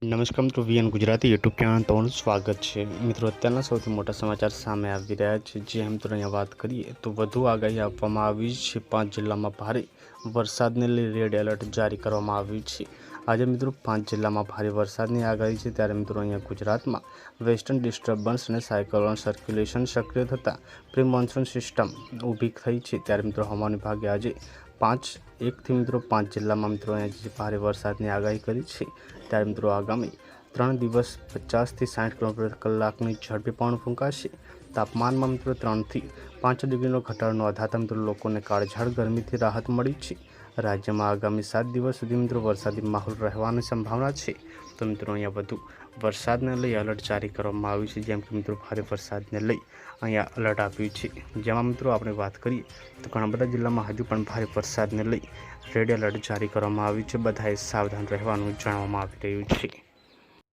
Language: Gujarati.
નમસ્કાર મિત્રો, વીએન ગુજરાતી યુટ્યુબ ચેનલ તમારું સ્વાગત છે। મિત્રો, અત્યારના સૌથી મોટા સમાચાર સામે આવી રહ્યા છે। જે મિત્રો અહીંયા વાત કરીએ તો વધુ આગાહી આપવામાં આવી છે। 5 જિલ્લામાં ભારે વરસાદને લઈ રેડ એલર્ટ જારી કરવામાં આવ્યું છે। આજે મિત્રો 5 જિલ્લામાં ભારે વરસાદની આગાહી છે। ત્યારે મિત્રો અહીંયા ગુજરાતમાં વેસ્ટર્ન ડિસ્ટર્બન્સ અને સાયક્લોન સર્ક્યુલેશન સક્રિય થતાં પ્રી મોન્સૂન સિસ્ટમ ઊભી થઈ છે। ત્યારે મિત્રો હવામાન વિભાગે આજે 1 થી 5 જિલ્લામાં મિત્રો અહીંયા ભારે વરસાદની આગાહી કરી છે। ત્યારે મિત્રો આગામી 3 દિવસ 50 થી 60 કિલોમીટર કલાકની ઝડપે પવન ફૂંકાશે। તાપમાનમાં મિત્રો 3 થી 5 ડિગ્રીનો ઘટાડો નોંધાતા મિત્રો લોકોને કાળઝાળ ગરમીથી રાહત મળી છે। રાજ્યમાં આગામી 7 દિવસ સુધી મિત્રો વરસાદી માહોલ રહેવાની સંભાવના છે। તો મિત્રો અહીંયા વધુ વરસાદને લઈ એલર્ટ જારી કરવામાં આવ્યું છે। જેમ કે મિત્રો ભારે વરસાદને લઈ અહીંયા એલર્ટ આપ્યું છે। જેમાં મિત્રો આપણે વાત કરીએ તો ઘણા બધા જિલ્લામાં હજુ પણ ભારે વરસાદને લઈ રેડ એલર્ટ જારી કરવામાં આવ્યું છે। બધાએ સાવધાન રહેવાનું જણાવવામાં આવી રહ્યું છે।